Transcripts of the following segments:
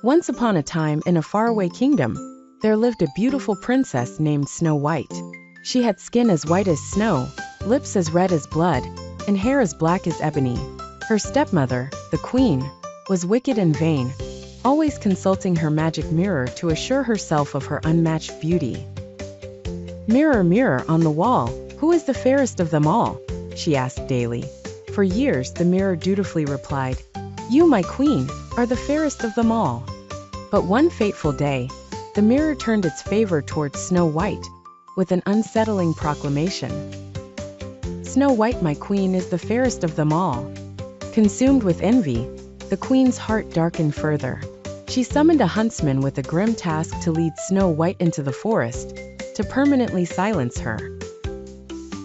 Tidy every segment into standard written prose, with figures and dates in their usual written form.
Once upon a time, in a faraway kingdom, there lived a beautiful princess named Snow White. She had skin as white as snow, lips as red as blood, and hair as black as ebony. Her stepmother, the queen, was wicked and vain, always consulting her magic mirror to assure herself of her unmatched beauty. "Mirror, mirror on the wall, who is the fairest of them all?" she asked daily. For years the mirror dutifully replied, "You, my queen, are the fairest of them all." But one fateful day, the mirror turned its favor towards Snow White, with an unsettling proclamation. "Snow White, my queen, is the fairest of them all." Consumed with envy, the queen's heart darkened further. She summoned a huntsman with a grim task to lead Snow White into the forest, to permanently silence her.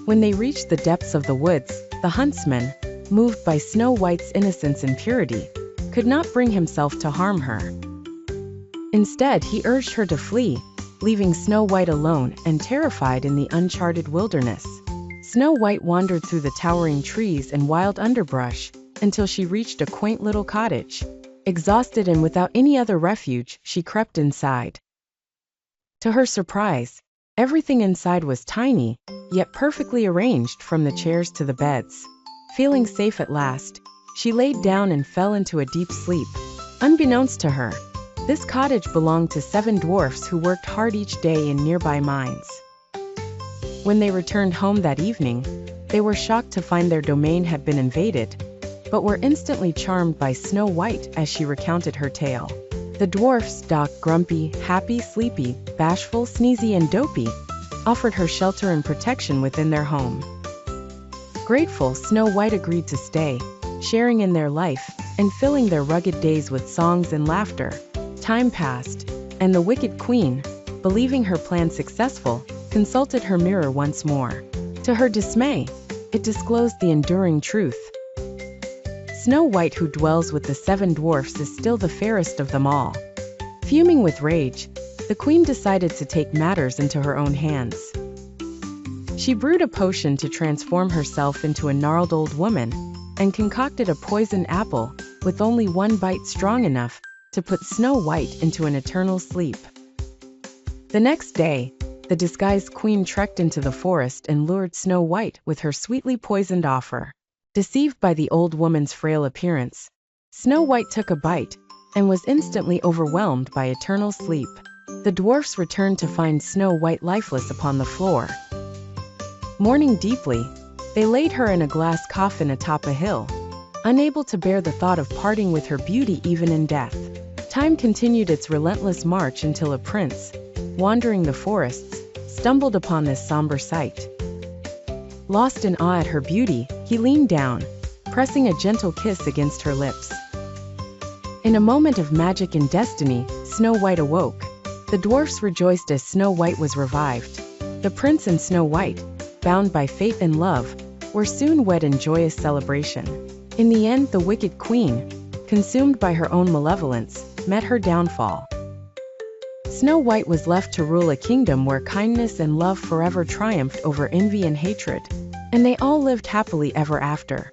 When they reached the depths of the woods, the huntsman, moved by Snow White's innocence and purity, could not bring himself to harm her. Instead, he urged her to flee, leaving Snow White alone and terrified in the uncharted wilderness. Snow White wandered through the towering trees and wild underbrush until she reached a quaint little cottage. Exhausted and without any other refuge, she crept inside. To her surprise, everything inside was tiny, yet perfectly arranged from the chairs to the beds. Feeling safe at last, she laid down and fell into a deep sleep. Unbeknownst to her, this cottage belonged to 7 dwarfs who worked hard each day in nearby mines. When they returned home that evening, they were shocked to find their domain had been invaded, but were instantly charmed by Snow White as she recounted her tale. The dwarfs, dark, grumpy, happy, sleepy, bashful, sneezy, and dopey, offered her shelter and protection within their home. Grateful, Snow White agreed to stay, sharing in their life and filling their rugged days with songs and laughter. Time passed, and the wicked queen, believing her plan successful, consulted her mirror once more. To her dismay, it disclosed the enduring truth. Snow White, who dwells with the 7 dwarfs, is still the fairest of them all. Fuming with rage, the queen decided to take matters into her own hands. She brewed a potion to transform herself into a gnarled old woman, and concocted a poisoned apple with only one bite strong enough to put Snow White into an eternal sleep. The next day, the disguised queen trekked into the forest and lured Snow White with her sweetly poisoned offer. Deceived by the old woman's frail appearance, Snow White took a bite and was instantly overwhelmed by eternal sleep. The dwarfs returned to find Snow White lifeless upon the floor. Mourning deeply, they laid her in a glass coffin atop a hill, unable to bear the thought of parting with her beauty even in death. Time continued its relentless march until a prince, wandering the forests, stumbled upon this somber sight. Lost in awe at her beauty, he leaned down, pressing a gentle kiss against her lips. In a moment of magic and destiny, Snow White awoke. The dwarfs rejoiced as Snow White was revived. The prince and Snow White, bound by fate and love, were soon wed in joyous celebration. In the end, the wicked queen, consumed by her own malevolence, met her downfall. Snow White was left to rule a kingdom where kindness and love forever triumphed over envy and hatred, and they all lived happily ever after.